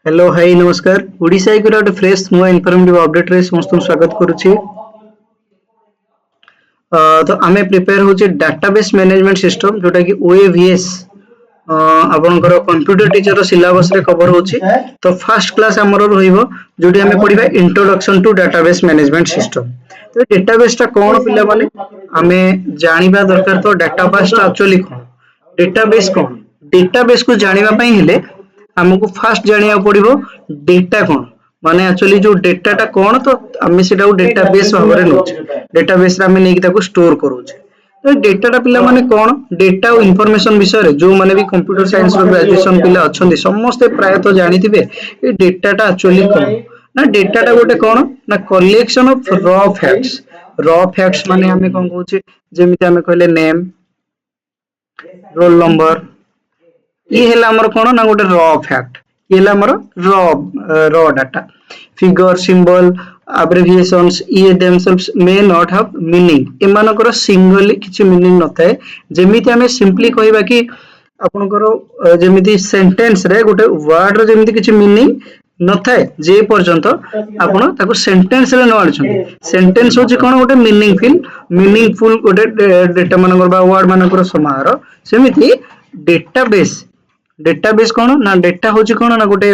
Hello hi नमस्कार ओडिशा एक गोटे फ्रेश नुआ इनफॉर्मेटिव अपडेट रे समस्त स्वागत करुछि। तो आमे प्रिपेयर होचे डाटाबेस मैनेजमेंट सिस्टम जोटा कि ओएवीएस आपनकर कंप्यूटर टीचर रो सिलेबस रे कवर होची। तो फर्स्ट क्लास हमरो रहिबो जोटी आमे पढिबा introduction to database management system. तो डेटाबेस टा कोन पिला माने आमे जानिबा दरकार तो डेटाबेस टा एक्चुअली कोन डेटाबेस कोन डेटाबेस को जानिबा पई हेले हमको फास्ट जानिया पड़िबो डेटा कोन माने एक्चुअली जो डेटा टा कोन तो आमे सेटा डेटाबेस भाबरे नोचे डेटाबेस रे आमे नेकी ताको स्टोर करूचे। तो डेटा टा पिला माने कोन डेटा और इंफॉर्मेशन विषय रे जो माने भी कंप्यूटर साइंस रो ग्रेजुएशन पिला अछंती समस्त प्राय तो जानिथिबे ए डेटा टा एक्चुअली कोन ना डेटा टा गोटे कोन ना कलेक्शन ऑफ रॉ फैक्ट्स माने हमें कोन कहूचे जेमिति हमें कहले नेम रोल नंबर ये हेला हमर कोन ना गोटे रॉ फैक्ट ये हेला हमर raw data figure symbol abbreviations ये themselves may not have meaning एमानकर सिंगली किछि मीनिंग न थाए जेमिति हमें सिंपली कहबा कि आपनकर जेमिति सेंटेंस रे गोटे वर्ड रो जेमिति किछि मीनिंग न थाए जे पर्यंत आपण ताको सेंटेंस रे न आछन सेंटेंस होछि कोन गोटे मीनिंगफुल गोटे डेटा मानकर बा वर्ड मानकर समाहार सेमिति डेटाबेस कोन ना डेटा होछि कोन ना गोटे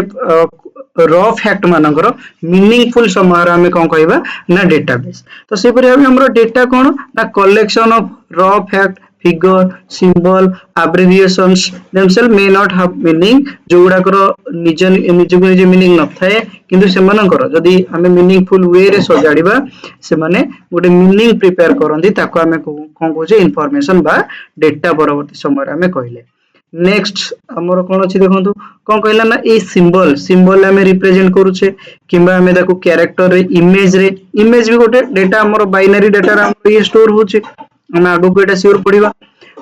रॉ फैक्ट मानकर मीनिंगफुल समाहार हमें कोन कहबा ना डेटाबेस। तो से परि हमरो डेटा कोन ना collection of raw fact figure symbol abbreviations themselves may not have meaning Joguda कर निज निज मीनिंग न थाए किंतु से मानकर जदी हमें मीनिंगफुल वे रे सजाडीबा से माने गोटे मीनिंग प्रिपेयर करंदी ताको हमें कोन कहूचे इंफॉर्मेशन बा डेटा परवर्ती समय हमें कहले। नेक्स्ट हमर कोन अछि देखंतु कोन कहला ना ए सिंबल हमें रिप्रेजेंट करूचे किबा हमें ताको कैरेक्टर रे इमेज भी गोटे डेटा हमर बाइनरी डेटा रे हम ये स्टोर होचे हम आगो को एटा श्योर पढिबा।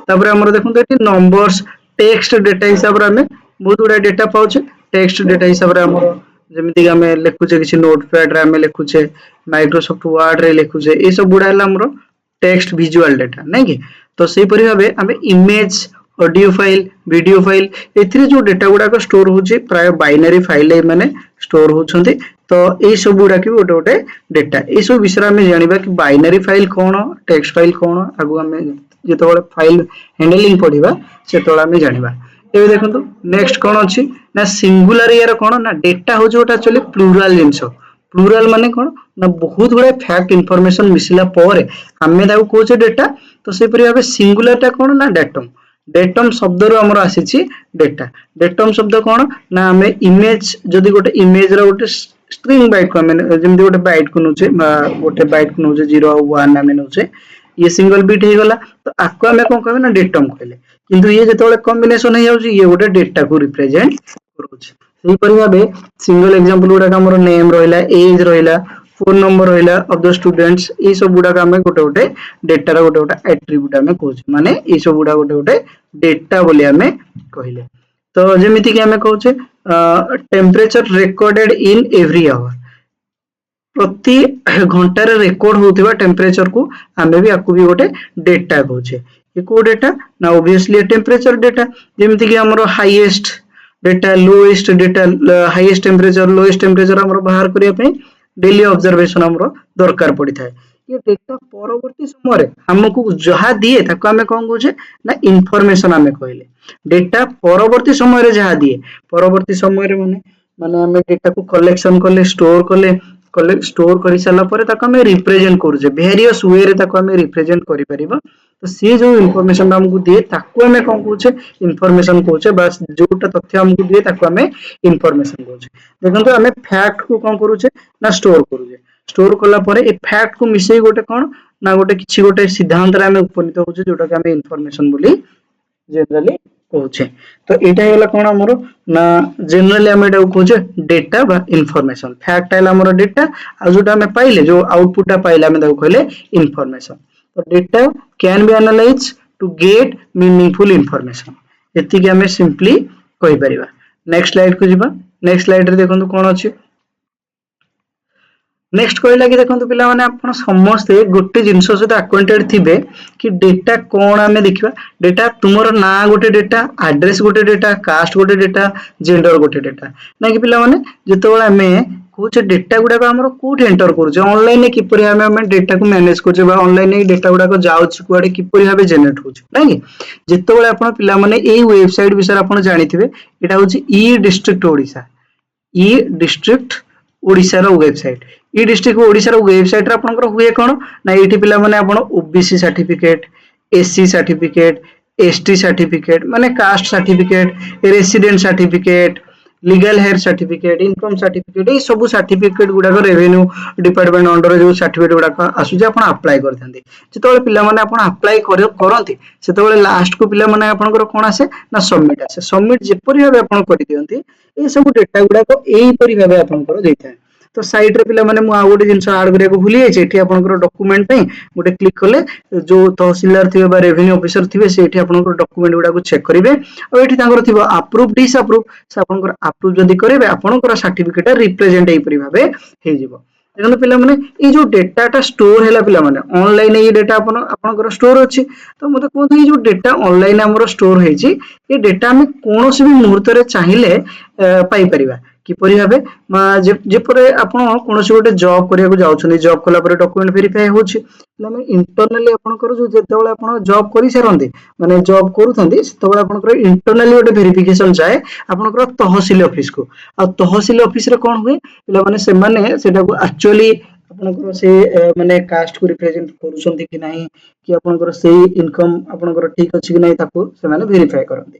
तापर हमर देखंतु एटी नंबर्स टेक्स्ट डेटा हिसाब रे हमें बहुत गुडा डेटा पाउचे टेक्स्ट डेटा हिसाब रे हमर जेमिति कि हमें लिखुचे किछि नोटपैड रे हमें लिखुचे माइक्रोसॉफ्ट वर्ड रे लिखुचे ए सब गुडा हला हमर टेक्स्ट विजुअल डेटा नै कि। तो सेहि परि भाबे हमें image audio file video file एथिरे जो डेटा गुडा को स्टोर होची प्राय बाइनरी फाइल ए माने स्टोर होछंती। तो ए सब गुडा कि गोटे गोटे डेटा ए सब विषय में जानिबा कि बाइनरी फाइल कोन टेक्स्ट फाइल कोन आगु हमें जेतबेले फाइल हैंडलिंग पढिबा सेतबेले हमें जानिबा। ए देखंतु नेक्स्ट कोन अछि ना सिंगुलर यार कोन ना डेटा हो जोटा एक्चुअली प्लूरल जिंस प्लूरल माने कोन ना बहुत गुडा फैक्ट इंफॉर्मेशन मिसिला परे हमें ताको कोचे डेटा। तो से परि भाबे सिंगुलर टा कोन ना डेटम शब्द रो हमर आसीची डेटम शब्द कोन ना हमें इमेज जदी गोटे इमेज रो गोटे स्ट्रिंग बाइट को हमें जेमति गोटे बाइट को नोचे गोटे बाइट को नोचे 0 1 हमें नोचे ये सिंगल बिट हे गला। तो आको हमें कोन कहबे ना डेटम कहले किंतु ये जेतोले कॉम्बिनेशन हे जाउची ये गोटे डेटा को रिप्रेजेंट करूची। सेही परि भाबे सिंगल एग्जांपल गुडा हमर नेम रहिला एज रहिला फोन नंबर रहिला ऑफ द स्टूडेंट्स ए सब गुडा हमें गोटे गोटे डेटा रा गोटे गोटे एट्रिब्यूट हमें कहूचे माने ए सब गुडा गोटे गोटे डेटा बोली हमें कहले। तो जेमिति कि हमें कहूचे temperature recorded in every hour प्रति घंटा रे रिकॉर्ड होतिबा टेम्परेचर को हमें भी आकु भी गोटे डेटा कहूचे। ये को डेटा ना ऑब्वियसली टेम्परेचर डेटा जेमिति कि हमरो highest data lowest data highest temperature lowest temperature हमरो बाहर करिया पे डेली ऑब्जर्वेशन हमरो दरकार पड़ी थाए। ये डेटा परवर्ती समय रे हमकु जहा दिए ताको हमें कोन कहूचे ना इंफॉर्मेशन हमें कहले डेटा परवर्ती समय रे जहा दिए परवर्ती समय रे माने माने हमें डेटा को कलेक्शन करले स्टोर करि साला परे ताको हमें रिप्रेजेंट करूचे वेरियस वे रे ताको हमें रिप्रेजेंट करि परिबा। तो से जो इंफॉर्मेशन हमकु दिए ताको हमें कोन कहूचे इंफॉर्मेशन कहूचे बस जोटा तथ्य हमकु दिए ताको हमें इंफॉर्मेशन कहूचे। देखंतु हमें फैक्ट को कोन करूचे ना स्टोर कला परे ए फैक्ट को मिसई गोटे कोन ना गोटे किछि गोटे सिद्धांत रे हमें उपनीत होचे जोटा कि हमें इंफॉर्मेशन बोली जनरली कहूचे। तो एटा हेला कोन हमरो ना जनरली हमें एटा कहूचे डेटा बा इंफॉर्मेशन फैक्ट आइला हमरो डेटा आ जोटा हमें पाइले जो आउटपुट टा पाइले हमें ताको कहले इंफॉर्मेशन। तो data can be analyse to get meaningful information एति कि हमें सिंपली कहि परिबा। नेक्स्ट स्लाइड को जिबा नेक्स्ट स्लाइड रे देखंतु कोन अछि नेक्स्ट कहला कि देखो पिला माने आपण समस्ते गोटे जिनस सहित अक्वांटेड थिबे कि डेटा कौन आमे देखिबा डेटा तुमर ना गोटे डेटा एड्रेस गोटे डेटा कास्ट गोटे डेटा जेंडर गोटे डेटा ना कि पिला माने जेतोबळे आमे कुछ डेटा गुडा को हमरो कोठ एंटर करूचे ऑनलाइन ने किपरि हमें डेटा को मैनेज करछे बा ऑनलाइन ने डेटा गुडा को जाउछ कुआडे किपरि भाबे जनरेट होछ ना कि जेतोबळे आपण पिला माने एई वेबसाइट विषय आपण जानिथिबे एटा होची e district Odisha e district Odisha रो वेबसाइट ई डिस्ट्रिक्ट ओडिसा रो वेबसाइट रे आपनकर हुए कोन ना एठी पिला माने आपण OBC certificate SC certificate ST certificate माने caste certificate resident certificate legal heir certificate income certificate ये सब सर्टिफिकेट गुडा रेवेन्यू डिपार्टमेंट अंडर जो सर्टिफिकेट गुडा आसुचे आपण अप्लाई करथांती जेतोळे पिला माने आपण अप्लाई करंती सेतोळे लास्ट को पिला माने आपनकर कोन आसे ना सबमिट आसे सबमिट जेपरि भाबे आपण करि दियंती ए सब डेटा गुडा को एई परि भाबे आपनकर देइथाय तो साइट रे पिला माने मु आ गोटे जिंस ऐड करिया को भूली जाइछे एठी आपनकर डॉक्यूमेंट पे गोटे क्लिक कले जो तहसीलदार थिबे बा रेवेन्यू ऑफिसर थिबे से एठी आपनकर डॉक्यूमेंट गुडा को चेक करिवे और एठी तांकर थिबो अप्रूव डिसअप्रूव से आपनकर अप्रूव जदी करिवे आपनकर सर्टिफिकेट रिप्रेजेंट एई परि भाबे हे जिवो देखो पिला माने ये जो डेटाटा स्टोर हैला पिला माने ऑनलाइन ये डेटा आपनकर स्टोर अछि तो मते कोन ये जो डेटा ऑनलाइन हमरो स्टोर हेछि ये डेटा हम कोनोसी भी मुहूर्त रे चाहिले पाई परिबा किपरि भाबे जेपरे आपण कोनोसी गोटे जॉब करिया को जाउछनी जॉब कला परे डॉक्यूमेंट वेरीफाई होछि माने इंटरनली आपनकर जो जेतेबेले आपण जॉब करि सारंती माने जॉब करूथंती सेतेबेले आपनकर इंटरनली गोटे वेरिफिकेशन जाए आपनकर तहसील ऑफिस को आ तहसील ऑफिस रे कोन हुए पिला माने से माने सेटा को एक्चुअली आपनकर से माने कास्ट को रिप्रेजेंट करूछंती कि नाही कि आपनकर से इनकम आपनकर ठीक अछि कि नाही ताको से माने वेरीफाई करंती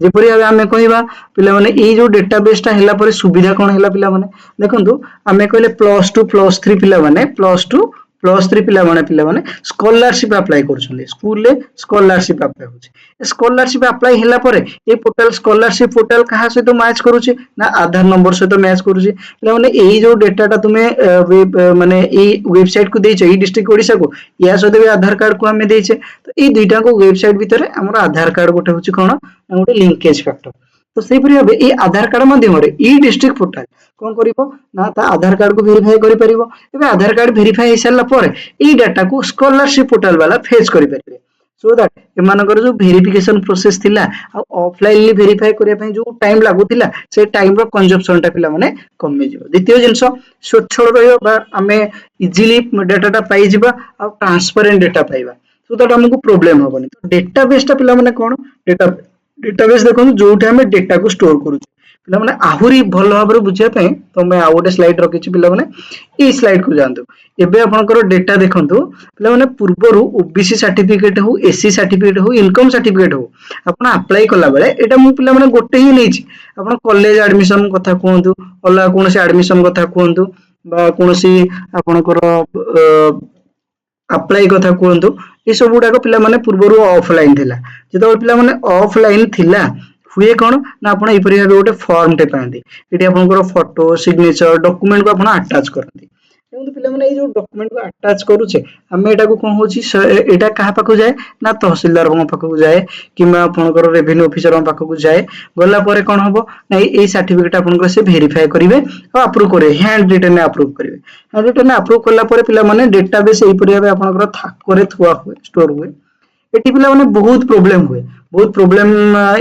जेपरि आमे कहिबा पिला माने ए जो डेटाबेस ता हैला परे सुविधा कोन हैला पिला माने देखंतु आमे कहले +2 +3 पिला माने +2 +3 पिला माने स्कॉलरशिप अप्लाई करछन स्कूल ले स्कॉलरशिप अप्लाई होछ स्कॉलरशिप अप्लाई हैला परे ए पोर्टल स्कॉलरशिप पोर्टल कहा से तो मैच करूछ ना आधार नंबर से तो मैच करूछ पिला माने ए जो डेटाटा तुमे माने ए वेबसाइट को देछ ई डिस्ट्रिक्ट ओडिसा को या सदे भी आधार कार्ड को हमें देछ तो ए दुईटा को वेबसाइट भीतर हमर आधार कार्ड गोटे होछ कोन गोटे लिंकेज फैक्टर तो से परि भाबे ए आधार कार्ड माध्यम रे ई डिस्ट्रिक्ट पोर्टल कोन करिवो ना ता आधार कार्ड को वेरीफाई करि परिवो एबे आधार कार्ड वेरीफाई हे सारला परे ई डाटा को स्कॉलरशिप पोर्टल वाला फेच करि परिबे सो दैट एमानकर जो वेरिफिकेशन प्रोसेस थिला आ ऑफलाइनली वेरीफाई करिया पय जो टाइम लागुतिला से टाइम रो कंजप्शन टा पिला माने कमी जिवो द्वितीय जिंस स्वच्छ रहियो बा हमें इजीली डाटाटा पाई जिबा आ ट्रांसपेरेंट डाटा पाइबा सो दैट हमको प्रॉब्लम होबनी तो डेटाबेस टा पिला माने कोन डेटाबेस देखो जो हमें डेटा को स्टोर करूँ पिला माने आहुरी भल भाबरे बुझिया पय तो मैं आ गोटे स्लाइड रखिछि पिला माने ई स्लाइड को जानतो एबे आपनकर डेटा देखंतु पिला माने पूर्वरु ओबीसी सर्टिफिकेट हो एससी सर्टिफिकेट हो इनकम सर्टिफिकेट हो आपण अप्लाई कला बेले एटा मु पिला माने गोटे ही नेछि आपण कॉलेज एडमिशन कथा कोहंतु अला कोनसे एडमिशन कथा कोहंतु बा कोनसी आपनकर अप्लाई कथा कोहंतु ए सब गुडा को पिला माने पूर्वरु ऑफलाइन थिला जेतो पिला माने ऑफलाइन थिला हुए कोन ना आपण ए परि गोटे फॉर्म टे पांदी एटी आपनकर फोटो सिग्नेचर डॉक्यूमेंट को आपण अटैच करंती एमति पिला माने ए जो डॉक्यूमेंट को अटैच करूचे हमें एटा को कोन होची एटा कहा पाखु जाए ना तहसीलदार को पाखु जाए किमा आपनकर रेवेन्यू ऑफिसर को पाखु जाए गला परे कोन हबो ना ए सर्टिफिकेट आपनकर से वेरीफाई करिवे और अप्रूव करे हैंड रिटन अप्रूव करिवे हैंड रिटन अप्रूव करला परे पिला माने डेटाबेस ए परि भाबे आपनकर थाक करे थुआ हुए स्टोर हुए एटी पिला माने बहुत प्रॉब्लम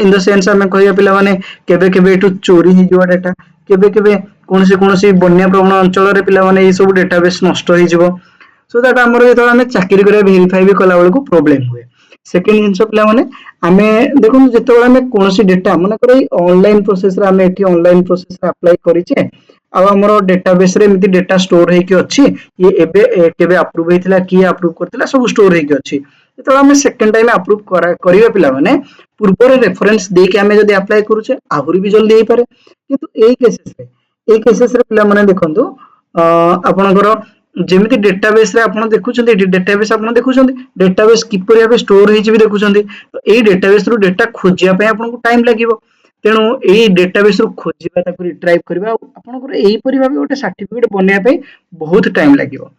इन द सेंस हमें कहिया पिला माने केबे केबे एटू चोरी हि जो डाटा केबे केबे कोनसी बन्या प्रवण अंचल रे पिला माने ए सब डेटाबेस नष्ट होई जिवो सो दैट हमर जेतो हमें चाकरी करे वेरीफाई भी कला बेल को प्रॉब्लम हुए सेकंड जिंस पिला माने हमें देखो जेतो हमें कोनसी डेटा माने करे ऑनलाइन प्रोसेस रे हमें एटी ऑनलाइन प्रोसेस रे अप्लाई करिचे आ हमर डेटाबेस रे एमिति डेटा स्टोर हे कि अछि ये एबे केबे अप्रूव हेतिला की अप्रूव करतिला सब स्टोर हे कि अछि तो हमें सेकंड टाइम अप्रूव करिवे पिला माने पूर्व रे रेफरेंस दे के हमें जदी अप्लाई करूचे आहुरी भी जल्दी हे पारे किंतु ए केसेस रे पिला माने देखंतु आपनकर जेमिति डेटाबेस रे आपण देखुछन्ती डेटाबेस आपण देखुछन्ती डेटाबेस किपरि भाबे स्टोर हेछि भी देखुछन्ती तो ए डेटाबेस रू डेटा खोजिया पे आपनको टाइम लागिवो तेणु ए डेटाबेस रू खोजिबा ताकू रिट्राइव करबा आपनकर एही परि भाबे गोटे सर्टिफिकेट बनिया पे बहुत टाइम लागिवो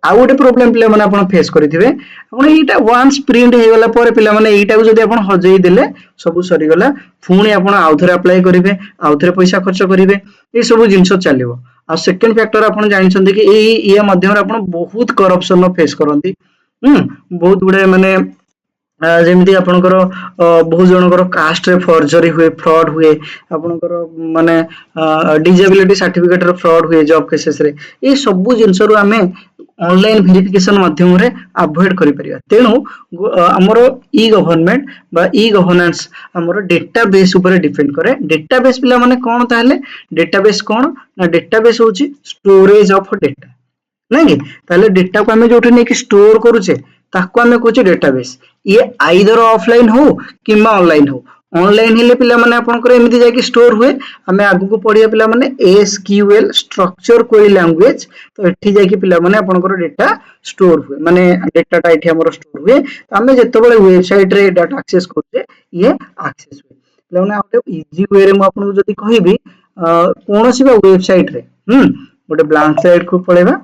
आ गोटे प्रॉब्लम पिला माने आपण फेस करिथिबे आपण एटा वन्स प्रिंट हे गला पर पिला माने एटा को जदी आपण हजई देले सब सरी गला पुणी आपण आउथरे अप्लाई करिवे आउथरे पैसा खर्च करिवे ए सब जिंस चलिवो आ सेकंड फैक्टर आपण जानिछन्ती कि एई या माध्यम रे आपण बहुत करप्शन फेस करंती बहुत गुडे माने जेମିତି ଆପଣଙ୍କର ବହୁତ ଜଣଙ୍କର କାଷ୍ଟ ରେ ଫର୍ଜରୀ ହୁଏ ଫ୍ରଡ ହୁଏ ଆପଣଙ୍କର ମାନେ डिजेबिलिटी सर्टिफिकेट ର ଫ୍ରଡ ହୁଏ ଜବ କେसेस ରେ ଏ ସବୁ ଜିନିଷ ରୁ ଆମେ ऑनलाइन वेरिफिकेशन माध्यम रे अवॉइड करि परिया तेणु हमरो ई गवर्नमेंट बा ई गवर्नेंस हमरो डेटाबेस ऊपर डिपेंड करे डेटाबेस पिला माने कोन ताले डेटाबेस कोन ना डेटाबेस होची स्टोरेज ऑफ डेटा नहीं ताले डेटा को हमें जोटे नहीं कि स्टोर करूचे ताको हमें कहूचे डेटाबेस ये आइदर ऑफलाइन हो किंबा ऑनलाइन हो ऑनलाइन हेले पिला माने आपनकर एमिति जाय कि स्टोर हुए हमें आगु को पढिया पिला माने एसक्यूएल स्ट्रक्चर क्वेरी लैंग्वेज तो एठी जाय कि पिला माने आपनकर डेटा स्टोर हुए माने डेटाटा एठी हमर स्टोर हुए तो हमें जेतेबेले वेबसाइट रे डाटा एक्सेस करछे ये एक्सेस हुए पिला माने आउटे इजी वे रे म आपन जदी कहिबी कोनोसी बा वेबसाइट रे गोटे ब्लैंक साइट को पळेबा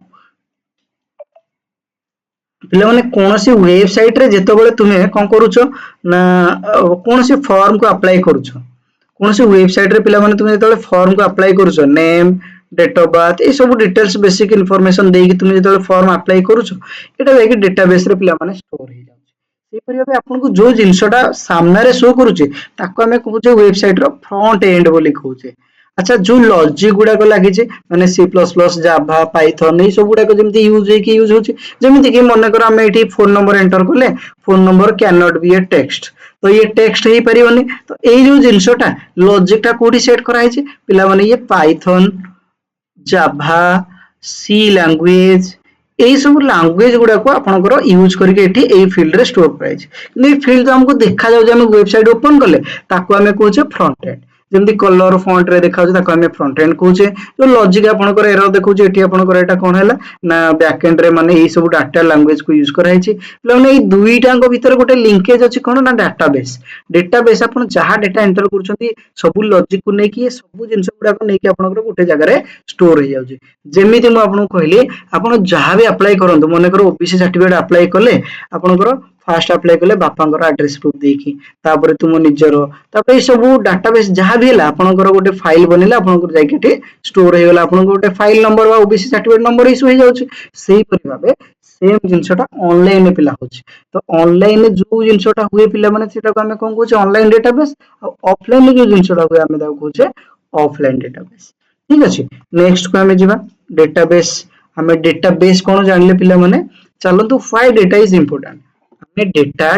पिला माने कोनोसी वेबसाइट रे जेतेबेले तुमे कोन करूछो ना कोनोसी फॉर्म को अप्लाई करूछो कोनोसी वेबसाइट रे पिला माने तुमे जेतेबेले फॉर्म को अप्लाई करूछो नेम डेट ऑफ बर्थ ए सब डिटेल्स बेसिक इंफॉर्मेशन देई कि तुमे जेतेबेले फॉर्म अप्लाई करूछो एटा जाय कि डेटाबेस रे पिला माने स्टोर हे जाउछ ए परिबा आपन को जो जिंसटा सामने रे शो करूछे ताको हमें कहूछे वेबसाइट रो फ्रंट एंड बोली कहूछे अच्छा जो लॉजिक गुडा को लागि जे माने C plus plus Java Python ए सब गुडा को जेमति यूज होची जेमति कि मन कर हम एठी फोन नंबर एंटर करले phone number can not be A text तो ये टेक्स्ट हे परिबनी तो ए जो जिंसटा लॉजिक टा कोठी सेट कराई छै पिला माने ये पाइथन जावा सी लैंग्वेज एई सब लैंग्वेज गुडा को आपनकर यूज करके एठी एई फील्ड रे स्टोर कराई छै नै फील्ड हमको देखा जाउ जे हम वेबसाइट ओपन करले ताको हमें कहूचे फ्रंट एंड जेमति कलर फॉन्ट रे देखा ताको हमें फ्रंट एंड कहूचे जो लॉजिक आपनकर एरर देखौचे एठी आपनकर एटा कोन हैला ना बैक एंड रे माने एई सब डाटा लैंग्वेज को यूज कराई छै माने एई दुईटांग भीतर गोटे लिंकेज अछि कोन ना डेटाबेस आपन जहा डेटा एंटर करछंती सब लॉजिक को नै कि सब जिंस गुडा को नै कि आपनकर गोटे जगह रे स्टोर हे जाउची जेमिति म आपन कहली आपन जहा भी अप्लाई करंतु मने करो ओबीसी सर्टिफिकेट अप्लाई करले आपनकर फास्ट अप्लाई करले बापांकर एड्रेस प्रूफ देकी तापर तुम निजर तापर सब डाटाबेस जहां भी हला आपनकर गोटे फाइल बनेला आपनकर जायके स्टोर हे गला आपनकर गोटे फाइल नंबर बा ओबीसी सर्टिफिकेट नंबर इशू हे जाउछ सेही परि भाबे सेम जिंसटा ऑनलाइन पिला होछ तो ऑनलाइन जो जिंसटा हुए पिला माने सेटा को हमें कोन कहूछ ऑनलाइन डेटाबेस और ऑफलाइन जो जिंसटा हुए हमें दाउ कहूछ ऑफलाइन डेटाबेस ठीक अछि नेक्स्ट को हमें जिबा डेटाबेस हमें डेटाबेस कोन जानले पिला माने चलंतु why data is important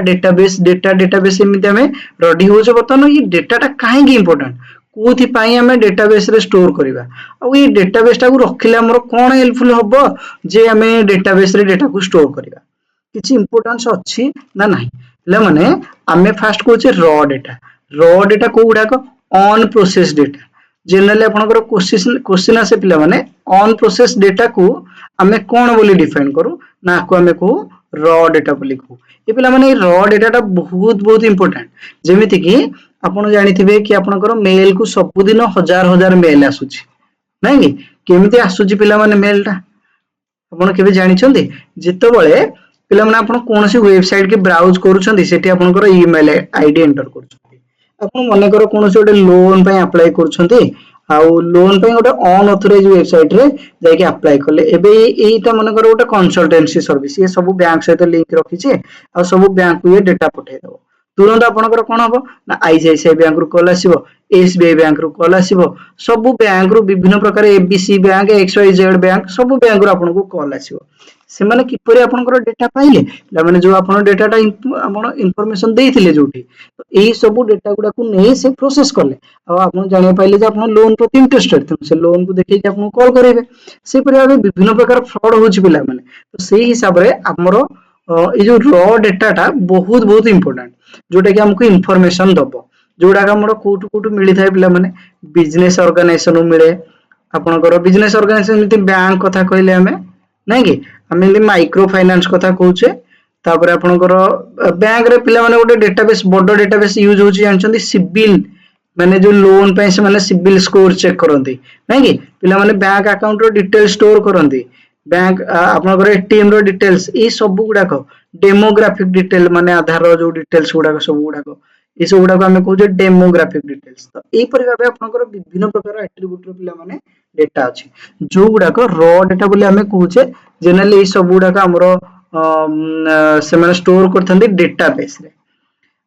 database एमिति हमें रेडी हो छ बतन ये डेटाटा काहे की इंपोर्टेंट कोथि पाई हमें डेटाबेस रे स्टोर करबा आ ये डेटाबेस टा को रखिले हमर कोन हेल्पफुल हबो जे हमें डेटाबेस रे डेटा को स्टोर करबा किछि इंपोर्टेंस अछि ना नाही ले माने हमें फर्स्ट कहूचे रॉ डेटा को गुडा को ऑन प्रोसेस डेटा जनरली आपनकर क्वेश्चन आसे पिला माने ऑन प्रोसेस डेटा को हमें कोन बोली डिफाइन करू ना को हमें को रॉ डेटा बोली कहू ये पिला माने रॉ डेटा बहुत इंपोर्टेंट जेमिति कि आपण जानिथिबे कि आपनकर मेल को सब दिन हजार मेल आसुची नाही कि केमिति आसुची पिला माने मेल टा आपण केबे जानिछन्ती जेतेबेले पिला माने आपण कोनोसी वेबसाइट के ब्राउज करूछन्ती सेठी आपनकर ईमेल आईडी एंटर करूछन्ती आपण मने करो कोनोसी ओडे लोन पय अप्लाई करूछन्ती आउ लोन पे गोटे अनऑथराइज वेबसाइट रे जाय के अप्लाई करले एबे एटा मन कर गोटे कंसल्टेंसी सर्विस ये सब बैंक सहित लिंक रखी छे आ सब बैंक को ये डेटा पठे दबो तुरंत आपनकर कोन हबो ना आईसीआईसीआई बैंक रु कॉल आसीबो एसबीआई बैंक रु कॉल आसीबो सब बैंक रु विभिन्न प्रकार एबीसी बैंक एक्सवाईजेड बैंक सब बैंक रु आपन को कॉल आसीबो से माने किपरि आपनकर डेटा पाइले माने जो आपन डेटाटा आपन इंफॉर्मेशन देइथिले जोठी तो एई सब डेटा गुडा को नै से प्रोसेस करले आ आपन जानि पाइले जे आपन लोन प्रति इंटरेस्टेड त से लोन को देखि के आपन कॉल करेबे से परि भाबे विभिन्न प्रकार फ्रॉड होछि पिला माने तो सेही हिसाब रे हमरो ए जो रॉ डेटाटा बहुत इंपोर्टेंट जोटा कि हमको इंफॉर्मेशन दबो जोडा का हमरो कोटु मिली थाए पिला माने बिजनेस ऑर्गेनाइजेशन मिले आपनकर बिजनेस ऑर्गेनाइजेशन मिति बैंक कथा कहले हमें नै कि हमें माइक्रो फाइनेंस कथा कहूचे तापर आपनकर बैंक रे पिला माने गोटे डेटाबेस बडो डेटाबेस यूज होची जानचंदी सिबिल माने जो लोन पे से माने सिबिल स्कोर चेक करंती नै कि पिला माने बैंक अकाउंट रो डिटेल स्टोर करंती बैंक आपनकर एटीएम रो डिटेल्स ए सब गुडा को डेमोग्राफिक डिटेल माने आधार रो जो डिटेल्स गुडा को सब गुडा को ये सब गुडा आम कहे डेमोग्राफिक डिटेल्स। तो यहीपरि भाव आपंकर विभिन्न प्रकार एट्रिब्यूट पिला माने डेटा अच्छी जो गुड़ाक र डेटा बोली आम कहे जेनेराली ये सब गुड़ाक आमर से स्टोर करते डेटाबेस रे।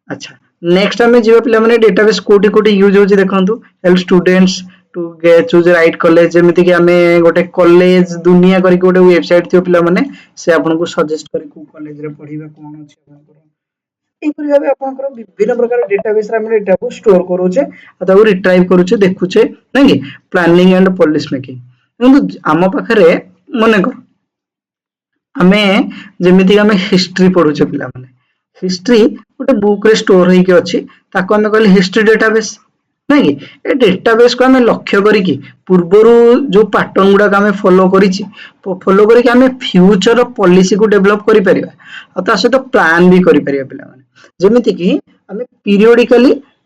अच्छा नेक्स्ट आम जी पिला माने डेटाबेस कोटी कोटी यूज होची देखंतु help students to get choose right college जेमिति कि आमे गोटे कॉलेज दुनिया करी गोटे वेबसाइट थियो पिला माने से आपन को सजेस्ट करी को कॉलेज रे पढिबा कोन अछि आपन एपरि भाबे आपन विभिन्न प्रकार डेटाबेस रे आमे डेटा को स्टोर करूचे अथवा रिट्राइव करूचे देखुचे नै कि प्लानिंग एंड पॉलिसी मेकिंग किंतु आम पाखरे मने कर आमे जेमिति आमे हिस्ट्री पढुचे पिला माने हिस्ट्री गोटे बुक रे स्टोर होई के अछि ताको आमे कहले हिस्ट्री डेटाबेस नहीं ए डेटाबेस को आमे लक्ष्य करी कि पूर्वरु जो पैटर्न गुडा आमे फॉलो करी आमे फ्यूचर पॉलिसी को डेवलप करि परिबा आ ता सहित प्लान भी करि परिबा पिला माने जेमिति कि आमे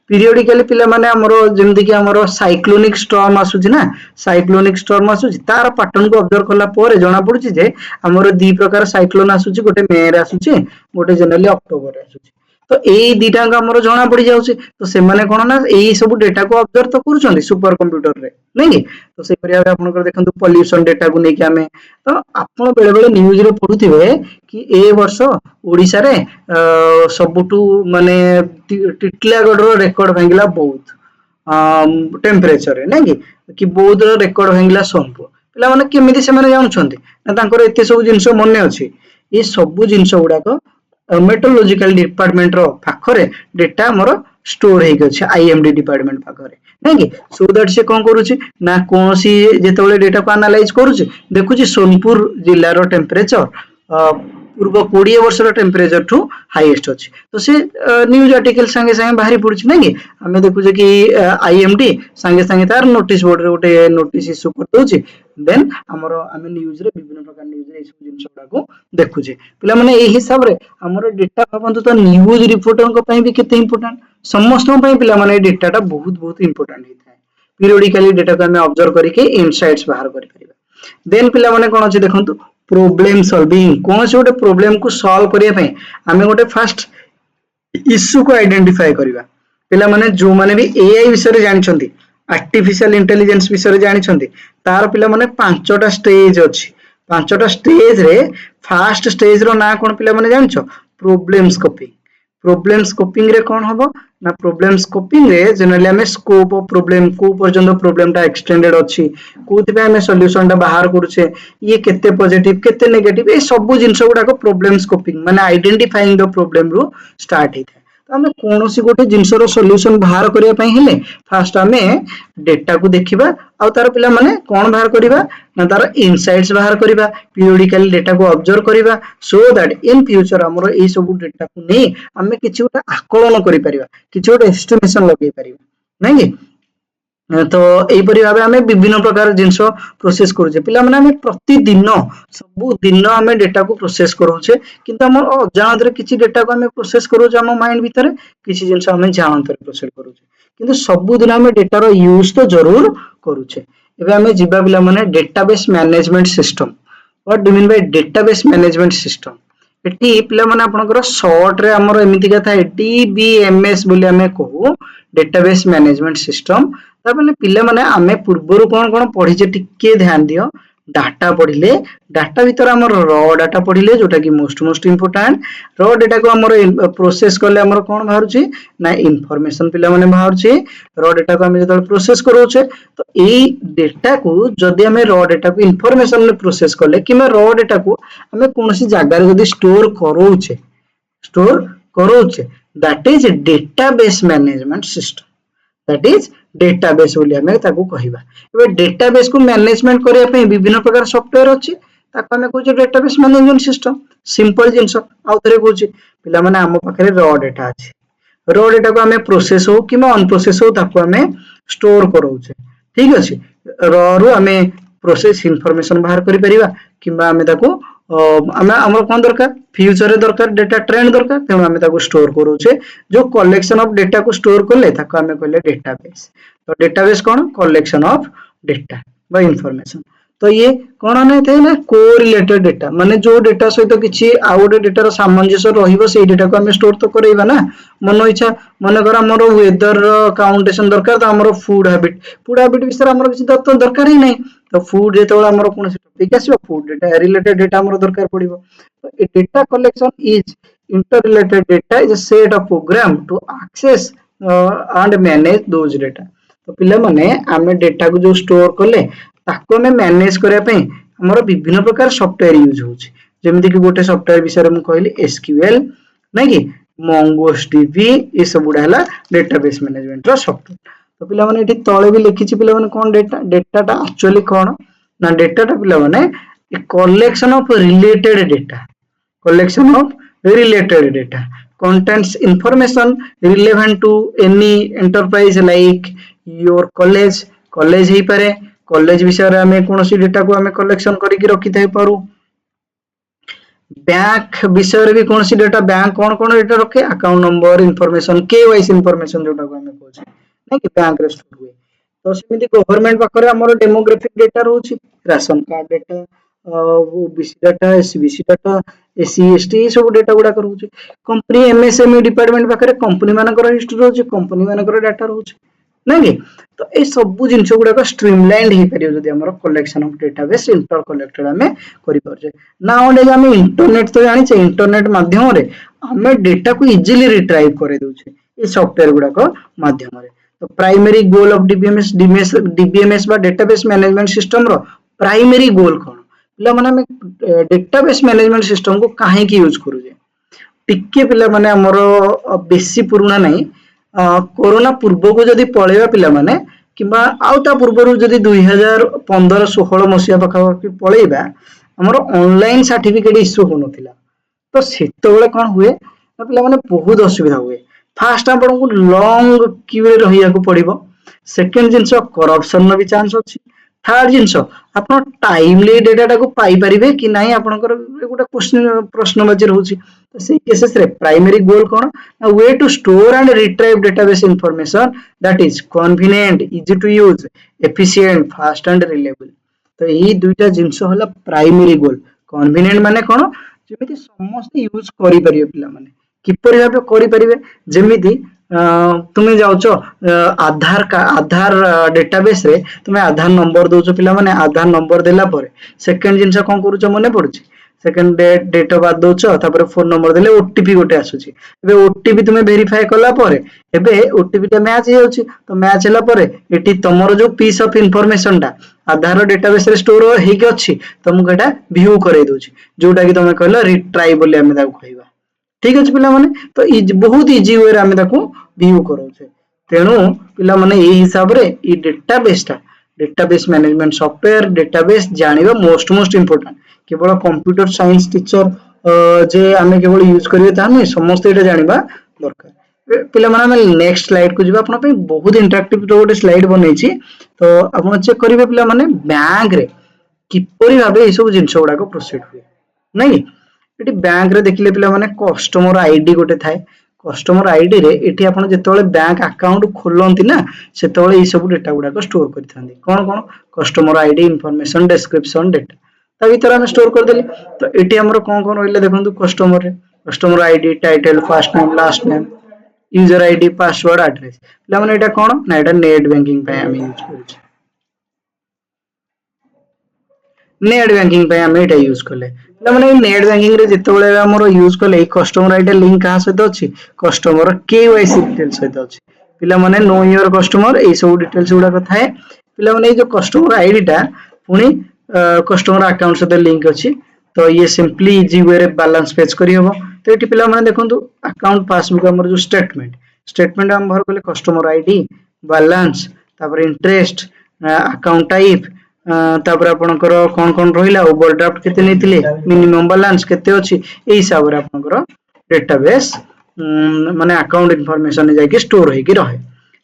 पीरियडिकली पिला माने हमरो जेमिति कि हमरो साइक्लोनिक स्टॉर्म आसुची ना साइक्लोनिक स्टॉर्म आसुची तार पैटर्न को ऑब्जर्व करला परे जणा पडुची जे हमरो दी प्रकार साइक्लोन आसुची गोटे मे रे आसुची गोटे जनरली अक्टोबर रे आसुची तो एई दिटा हमरो जणा पड़ी जाउची तो से माने कोन ना एई सब डेटा को ऑब्जर्व तो करूछन सुपर कंप्यूटर रे नहीं तो से परिया आपन कर देखंतु पोल्यूशन डेटा को नेकी हमें तो आपन बेले बेले न्यूज रे पढुथिबे कि ए वर्ष ओडिसा रे सबटू माने टिटलागढ़ रो रेकॉर्ड भांगिला बहुत टेम्परेचर रे नहीं कि बहुत रेकॉर्ड भांगिला सोनपुर पिला माने केमिति से माने जानुछंती ना तांकर एते सब जिंस मने अछि ए सब जिंस गुडा को मेट्रोलॉजिकल डिपार्टमेंट रो पाखरे डेटा हमर स्टोर हे गछ आईएमडी डिपार्टमेंट पाखरे नहीं कि सो दैट से कोन करूची ना कोनसी जेतेबेले डेटा को एनालाइज करूची देखुची सोनपुर जिल्ला रो टेम्परेचर पूर्व 20 वर्ष रो टेम्परेचर ठू हाईएस्ट अछि तो से न्यूज आर्टिकल संगे संगे बाहरी पडुची नहीं कि हमें देखुचे कि आईएमडी संगे संगे तार नोटिस बोर्ड रे गोटे नोटिस इशू कर दोची देन हमरो हमें न्यूज रे विभिन्न प्रकार न्यूज रे सब जिंस गुडा को देखुचे पिला माने एही हिसाब रे हमरो डेटा भाबंतु तो न्यूज रिपोर्टर को पई भी केते इंपोर्टेंट समस्त पई पिला माने डेटा टा बहुत बहुत इंपोर्टेंट हिताय पीरियडिकली डेटा को हमें ऑब्जर्व करके इनसाइट्स बाहर करि परिबा देन पिला माने कोन अछि देखंतु प्रॉब्लम सॉल्विंग कौन से गोटे प्रॉब्लम को सॉल्व करिया पई हमें गोटे फर्स्ट इश्यू को आइडेंटिफाई करिबा पिला माने जो माने भी एआई विषय जानछंती आर्टिफिशियल इंटेलिजेंस विषय जानछंती तार पिला माने पांचटा स्टेज अछि पांचटा स्टेज रे फर्स्ट स्टेज रो ना कोन पिला माने जानछो प्रॉब्लम स्कोपिंग रे कोन हबो ना प्रॉब्लम स्कोपिंग रे जनरली हमें स्कोप ऑफ प्रॉब्लम को पर्यंत प्रॉब्लम टा एक्सटेंडेड अछि कोथि पे हमें सॉल्यूशन टा बाहर करूछे ये केते पॉजिटिव केते नेगेटिव ए सब जिंस गुडा को प्रॉब्लम स्कोपिंग माने आइडेंटिफाइंग द प्रॉब्लम रो स्टार्ट हिता तो हमें कोनोसी गोटे जिंस रो सॉल्यूशन बाहर करिया पई हेले फर्स्ट हमें डेटा को देखिबा आ तार पिला माने कोन बाहर करिबा ना तार इनसाइट्स बाहर करिबा पीरियडिकली डेटा को ऑब्जर्व करिबा सो दैट इन फ्यूचर हमरो ए सब डेटा को नै हमें किछि गोटे आकलन करि परिबा किछि गोटे एस्टिमेशन लगै परिबा नै तो एपरि भाबे हमें विभिन्न प्रकार जिंस प्रोसेस करूचे पिला माने हमें प्रतिदिन सब दिन हमें डेटा को प्रोसेस करूचे किंतु हम अजाणत रे किछि डेटा को हमें प्रोसेस करूचे हम माइंड भीतर किछि जिंस हमें जानत रे प्रोसेस करूचे किंतु सब दिन हमें डेटा रो यूज तो जरूर करूचे एबे हमें जिबा पिला माने database management system what do mean by database management system eighty पिला माने आपनकर शॉर्ट रे हमर एमिति कथा डीबीएमएस बोली हमें कहू डेटाबेस मैनेजमेंट सिस्टम तापने पिले माने आमे पूर्वरु कोन कोन पढिचे टिके ध्यान दियो डाटा पढिले डाटा भीतर हमर रॉ डाटा पढिले जोटा कि मोस्ट इंपोर्टेंट रॉ डाटा को हमर प्रोसेस करले हमर कोन बाहरुची ना इंफॉर्मेशन पिले माने बाहरुची रॉ डाटा को हम जतल प्रोसेस करूचे तो एई डाटा को जदी हमें रॉ डाटा को इंफॉर्मेशन में प्रोसेस करले किमे रॉ डाटा को हमें कोनसी जागा रे जदी स्टोर करूचे that is database management system that is database बोली हमें ताको कहिबा एबे डेटाबेस को मैनेजमेंट करिया पे विभिन्न प्रकार सॉफ्टवेयर अछि ताको हमें कहूचे डेटाबेस मैनेजमेंट सिस्टम सिंपल जिंस आउ थरे कहूचे पिला माने हम पाखरे रॉ डाटा अछि रॉ डाटा को हमें प्रोसेस हो किमा अनप्रोसेस हो ताको हमें स्टोर करूचे ठीक अछि रॉ रो हमें प्रोसेस इंफॉर्मेशन बाहर करि परिबा किबा हमें ताको हमर कोन दरकार फ्यूचर रे दरकार डेटा ट्रेंड दरकार तेनु हमें ताको स्टोर करूचे जो कलेक्शन ऑफ डेटा को स्टोर करले ताको हमें कहले डेटाबेस तो database cone collection of data बा इंफॉर्मेशन तो ये कौन नहीं थे ना कोरिलेटेड डेटा माने जो डेटा सहित किसी आउ गोटे डेटार सामंजस्य रहिबो से डेटा को हम स्टोर तो करैबा ना मन इच्छा मन कर हमर वेदर काउंटेशन दरकार तो हमर फूड हैबिट विषय हमर किसी तो दरकार ही नहीं तो फूड जेतो हमर कोन से टॉपिक आसीबो फूड डेटा रिलेटेड डेटा हमर दरकार पड़िबो तो ए data collection is interrelated data is a set of program to access and manage those data तो पिला माने आमे डेटा को जो स्टोर कले ताको में मैनेज करिया पई हमर विभिन्न प्रकार सॉफ्टवेयर यूज होछि जेमिति कि गोटे सॉफ्टवेयर विषय में कहली एसक्यूएल नै कि MongoDB ए सब गुडा हला डेटाबेस मैनेजमेंट रो सॉफ्टवेयर तो पिला माने एठी तळे भी लिखिछि पिला माने कोन डेटाटा एक्चुअली कोन ना डेटाटा पिला माने ए collection of related data collection of related data contains information relevant to any enterprise like your college ही पारे college विषय रे हमें कौन सी डेटा को हमें कलेक्शन करके रखी थाई पारू बैंक विषय रे भी कौन सी डेटा बैंक कौन डेटा रखे account number information KYC information जोटा को हमें कहै नै कि बैंक रे स्टोर हुए तो सेमिति गवर्नमेंट पाखरे हमर डेमोग्राफिक डेटा रहउछि ration card data OBC data SBC data SC ST सब डेटा गुडा करूछि कंपनी एमएसएमई डिपार्टमेंट पाखरे कंपनी मानकर हिस्ट्री रहउछि कंपनी मानकर डाटा रहउछि नै कि तो ए सब जिंस गुडा स्ट्रीमलाइंड हे परियो जदि हमर collection of database inter collected हमें करि परजे नाउ डे हम इंटरनेट तो जानि छै इंटरनेट माध्यम रे हमें डेटा को इजीली रिट्राइव करे दोछे ए सॉफ्टवेयर गुडा माध्यम रे तो प्राइमरी गोल ऑफ डीबीएमएस बा डेटाबेस मैनेजमेंट सिस्टम रो प्राइमरी गोल कोन पिला माने हम डेटाबेस मैनेजमेंट सिस्टम को काहे की यूज करू जे टिके पिला माने हमरो बेसी पुराना नहीं कोरोना पूर्व को जदी पळेबा पिला माने किबा आउ ता पूर्वरु जदी 2015 16 मसिया पखा पळेबा हमरो ऑनलाइन सर्टिफिकेट इश्यू होनथिला तो सेतो बेले कोन हुए पिला माने बहुत असुविधा हुए फास्ट आपन को लॉन्ग क्यू रे रहिया को पड़िबो सेकंड जिंस करप्शन न भी चांस अछि थर्ड जिंस आपन टाइमली डेटा को पाई परिबे कि नाही आपनकर गोटे प्रश्नवाची रहउछि तो से केसेस रे प्राइमरी गोल कोन way to store and retrieve database information that is convenient easy to use efficient fast and reliable तो यही दुईटा जिंस होला प्राइमरी गोल कन्वीनिएंट माने कोन जेमिति समस्त यूज करि परिबे पिला माने किपरि भाबे करि परिबे जेमिति तुम्हें जाउचो आधार डेटाबेस रे तुम्हें आधार नंबर दोचो पिला माने आधार नंबर देला परे सेकंड जिंस कोन करूचो मने पडुची सेकंड डेट ऑफ बर्थ दोचो तापर फोन नंबर देले ओटीपी गोटे आसुची एबे ओटीपी तुम्हें वेरीफाई कला परे एबे ओटीपी टा मैच हेउची तो मैच हला परे एटी तमरो जो पीस ऑफ इंफॉर्मेशन टा आधार डेटाबेस रे स्टोर हेके अछि तुमको एटा व्यू करे दोची जोटा कि तुमे कहला रिट्राइव बोली हमें ताको कहबा ठीक अछि पिला माने तो बहुत इजी वे रे हमें ताको व्यू करोचे तेणु पिला माने ए हिसाब रे ई डेटाबेस मैनेजमेंट सॉफ्टवेयर डेटाबेस जानिबा मोस्ट इंपोर्टेंट केवल कंप्यूटर साइंस टीचर जे हमें केवल यूज करिवे ता नै समस्त एटा जानिबा दरकार पिला माने हम नेक्स्ट स्लाइड को जिबा आपन पे बहुत इंटरेक्टिव तो गोटे स्लाइड बनैछि तो आपन चेक करिवे पिला माने बैंक रे किपरि भाबे ए सब जिंस गुडा को प्रोसीड हुए नै एटी बैंक रे देखले पिला माने कस्टमर आईडी गोटे थाए कस्टमर आईडी रे एटी आपण जेतोले बैंक अकाउंट खोलंती ना सेतोले ई सब डेटा गुडा को स्टोर करथांदी कोन customer ID information description data ता भीतर हम स्टोर कर देली तो एटी हमरो कोन रहले देखंतु customer ID title first name last name user ID password address पिला माने एटा कोन ना एटा नेट बैंकिंग पे हम यूज करू नेट बैंकिंग पे हम एटा यूज करले माने नेट बैंकिंग रे जते बेले हमरो यूज करले कस्टमर आईडी लिंक कहा सहित अछि कस्टमर केवाईसी डिटेल्स सहित अछि पिला माने नो योर कस्टमर ए सब डिटेल्स गुडा कथा है पिला माने जो कस्टमर आईडी टा पुनी कस्टमर अकाउंट सहित लिंक अछि तो ये सिंपली इजी वे रे बैलेंस पेज करी हबो तो एटी पिला माने देखंतु अकाउंट पासबुक हमर जो स्टेटमेंट हम भर करले कस्टमर आईडी बैलेंस तापर इंटरेस्ट अकाउंट टाइप तापर आपनकर कोन रहिला ओवरड्राफ्ट केते नेतिले मिनिमम बैलेंस केते अछि ए हिसाब रे आपनकर डेटाबेस माने अकाउंट इंफॉर्मेशन जाय के स्टोर हे के रहे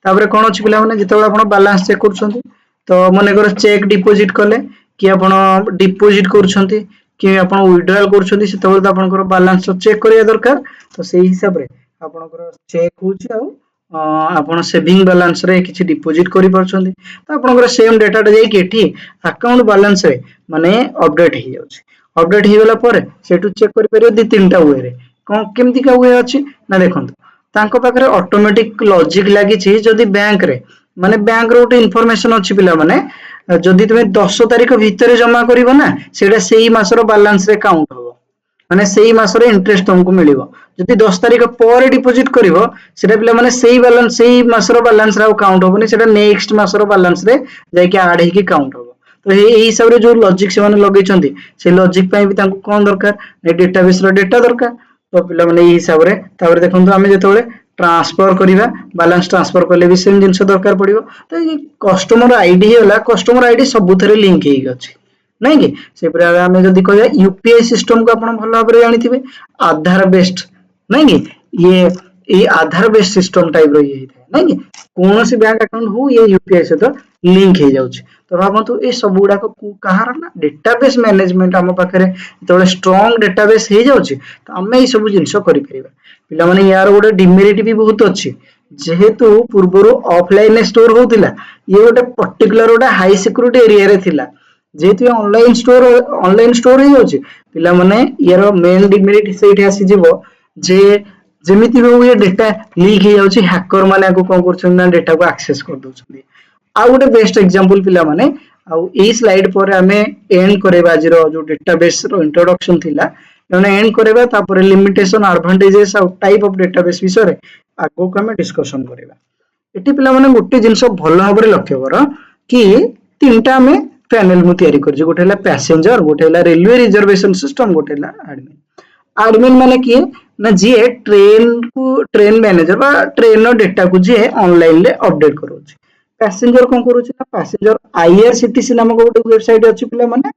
तापर कोन अछि पिला माने जेतबे आपण बैलेंस चेक करछंती तो माने कर चेक डिपॉजिट करले कि आपण डिपॉजिट करछंती कि आपण विथड्रॉल करछंती सेतबे आपनकर बैलेंस चेक करिया दरकार तो सेही हिसाब रे आपनकर चेक होछि आ आपण सेविंग बैलेंस रे किछि डिपॉजिट करि परछन्ती तो आपनकर सेम डाटा जाई कि एठी अकाउंट बैलेंस रे माने अपडेट हे जाउछि अपडेट हे गेला पर सेटु चेक करि परियो दि तीनटा वे रे कोन केमति का वे अछि ना देखंतु तांको पाखरे ऑटोमेटिक लॉजिक लागि छि जदी बैंक रे माने बैंक रो उटे इन्फॉर्मेशन अछि पिला माने जदी तुमे 10 तारिख भितरे जमा करिवो ना सेटा सेही मासरो बैलेंस रे काउंट हो माने सेही मासरे इंटरेस्ट तुमको मिलिबो जदी 10 तारिख पर डिपॉजिट करिवो सेटा पिला माने सेही बैलेंस सेही मासरो बैलेंस रा काउंट होबनी सेटा नेक्स्ट मासरो बैलेंस रे जाय कि ऐड हेकी काउंट होबो तो एही हिसाब रे जो लॉजिक से माने लगै छथि से लॉजिक पई भी तांको कोन दरकार ने डेटाबेस रो डेटा दरकार तो पिला माने एही हिसाब रे तापर देखंतु आमे जेतोले ट्रांसफर करिवा बैलेंस ट्रांसफर करले भी सेम जिंस दरकार पड़िबो तो ये कस्टमर आईडी होला कस्टमर आईडी सबुथरे लिंक हेई गछि नहीं कि से प्रकार आमे जदी कहया यूपीआई सिस्टम को आपण भलो भाबरे जानिथिबे आधार बेस्ड नहीं कि ये आधार बेस्ड सिस्टम टाइप रो ये थाए नहीं कि कौन सी बैंक अकाउंट हो ये यूपीआई से तो लिंक हो जाउछि तो भाबंतु ए सब गुडा को कहार ना डेटाबेस मैनेजमेंट हम पाखरे तोले स्ट्रांग डेटाबेस हे जाउछि तो हमें ए सब जिंस करि परिबा पिला माने यार गोटे डिमेरिट भी बहुत अछि जेहेतु पूर्वरो ऑफलाइन स्टोर होतिला ये गोटे पर्टिकुलर गोटे हाई सिक्योरिटी एरिया रे थिला जेहेतु ऑनलाइन स्टोर हो जाउछि पिला माने यार मेन डिमेरिट सेठी आसी जीवो जे जेमिति हो ये डेटा लीक हो जाउछि हैकर माने को कोन करछन ना डेटा को एक्सेस कर दोछन आ गोटे बेस्ट एग्जांपल पिला माने आ ए स्लाइड पर हमें एंड करेबा जरो जो डेटाबेस रो इंट्रोडक्शन थिला माने एंड करेबा तापर लिमिटेशन एडवांटेजेस आ टाइप ऑफ डेटाबेस विषय रे आगो को हमें डिस्कशन करेबा एटी पिला माने गोटे जिंस भलो भाबरे लक्ष्य कर कि तीनटा हमें पैनल मु तयारी करछि गोटे हला पैसेंजर गोटे हला रेलवे रिजर्वेशन सिस्टम गोटे हला एडमिन एडमिन माने कि ना जी ट्रेन मैनेजर बा ट्रेन नो डेटा को जी ऑनलाइन ले अपडेट करोछि पैसेंजर कोन करोछि ना पैसेंजर आईआरसीटीसी नामक गोटे वेबसाइट अछि पिला माने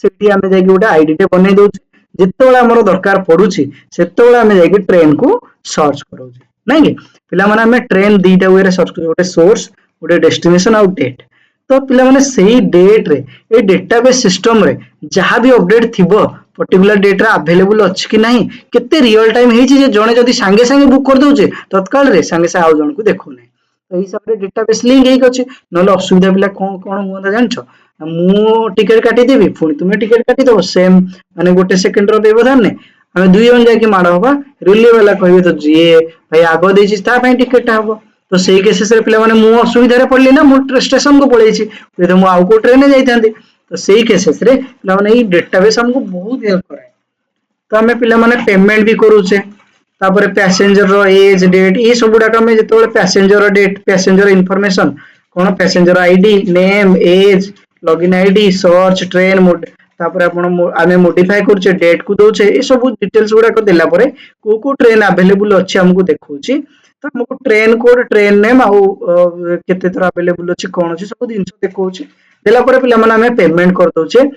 सेठी हमें जाय गोटे आईडी टे बनै दोछि जेतेबेला हमर दरकार पडुछि सेतेबेला हमें जाय ट्रेन को सर्च करोछि नै कि पिला माने हमें ट्रेन दीटा वे रे सर्च करोछि गोटे सोर्स गोटे डेस्टिनेशन आउट डेट तो पिला माने सेही डेट रे ए डेटाबेस सिस्टम रे जहां भी अपडेट थिबो पर्टिकुलर डेट रे अवेलेबल अछि कि नहीं केते रियल टाइम हेछि जे जणे जदी संगे संगे बुक कर दोछे तत्काल रे संगे से आउ जण को देखो नै तो ई सब रे डेटाबेस लिंक हेइ अछि नले असुविधा पिला कोन कोन होता जानछो मु टिकट काटी देबी पुनी तुमे टिकट काटी दो सेम माने गोटे सेकंड रो व्यवधान ने हमें दुई जन जाके माड होबा रेलवे वाला कहबे तो जे भाई आगो देछि ता पई टिकट हबो तो सेही केसेस रे पिला माने मु असुविधा रे पड़ली ना मु स्टेशन को पळेछि तो मु आउ को ट्रेन में जाइतांती तो सेही केसेस रे पिला माने ई डेटाबेस हमको बहुत हेल्प कराए तो हमें पिला माने पेमेंट भी करूचे तापर पैसेंजर रो एज डेट ये सब गुडा हमें जेतोले पैसेंजर रो डेट पैसेंजर इंफॉर्मेशन कोन passenger ID name age login ID search train mode तापर आपण आमे मॉडिफाई करछे डेट को दोछे ए सब डिटेल्स गुडा को देला परे को ट्रेन अवेलेबल अछि हमको देखौछि तो हमको ट्रेन कोड ट्रेन नेम आ केते तरह अवेलेबल अछि कोन अछि सब दिन देखौछि देला परे पिला माने हमें पेमेंट कर दोछे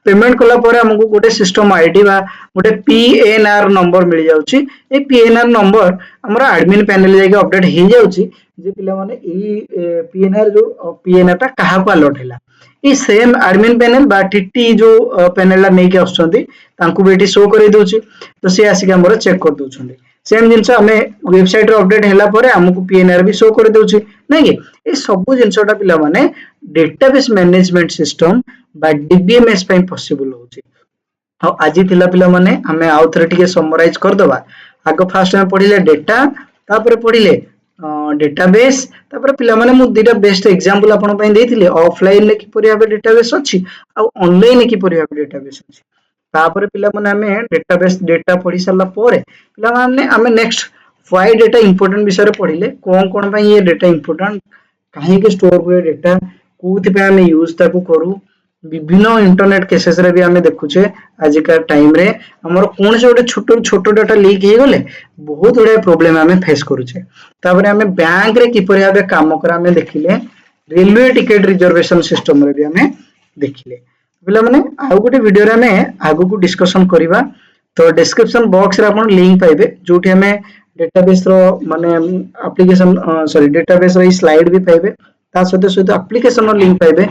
पेमेंट कला परे हमको गोटे सिस्टम आईडी बा गोटे पीएनआर नंबर मिल जाउछि ए पीएनआर नंबर हमरा एडमिन पैनल जाके अपडेट हे जाउछि जे पिला माने ई पीएनआर जो पीएनआर ता कहा को अलॉट हैला ई सेम एडमिन पैनल बा टीटी जो पैनल ला नै के आछंती तांकु बेटी शो करै दोछि तो से आसी के हमर चेक कर दोछंती सेम जिंस हमें वेबसाइट रो अपडेट हैला परे हमकु पीएनआर भी शो कर दोछि नै कि ए सब जिंसटा पिला माने डेटाबेस मैनेजमेंट सिस्टम बा डीबीएमएस पई पॉसिबल होछि आ आज थिला पिला माने हमें आउ थरे टिके समराइज कर दबा आगो फास्ट में पढिले डेटा तापर पढिले डेटाबेस तापर पिला माने मु दिटा बेस्ट एग्जांपल आपन पई देथिले ऑफलाइन ने कि परिया डेटाबेस अछि आ ऑनलाइन ने कि परिया डेटाबेस अछि तापर पिला माने हमें डेटाबेस डेटा पढि सरला परे पिला माने हमें नेक्स्ट व्हाई डेटा इंपोर्टेंट विषय रे पढिले कोन कोन पई ये डेटा इंपोर्टेंट काहे के स्टोर हुए डेटा कोथि पे हमें यूज ताकू करू विभिन्न इंटरनेट केसेस रे भी हमें देखुचे आज का टाइम रे हमर कोन से गोटे छोटो डाटा लीक हे गले बहुत बडे प्रॉब्लम हमें फेस करूचे तापर हमें बैंक रे किपरि भाबे काम करा हमें देखिले रेलवे टिकट रिजर्वेशन सिस्टम रे भी हमें देखिले पिला माने आ गोटे वीडियो रे हमें आगु को डिस्कशन करिवा तो डिस्क्रिप्शन बॉक्स रे आपण लिंक पाइबे जोठी हमें डेटाबेस रो माने एप्लीकेशन सॉरी डेटाबेस रो स्लाइड भी पाइबे ता सहित सहित एप्लीकेशन रो लिंक पाइबे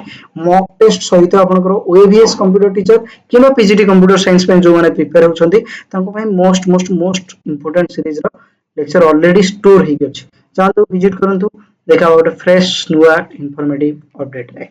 मॉक टेस्ट सहित आपनकर ओएवीएस कंप्यूटर टीचर किबा पीजीटी कंप्यूटर साइंस पे जो माने प्रिपेयर होछंती तांको पई मोस्ट इंपोर्टेंट सीरीज रो लेक्चर ऑलरेडी स्टोर हे गछि चाहतु विजिट करंतु देखा गोटे फ्रेश नुआ इनफॉर्मेटिव अपडेट रे।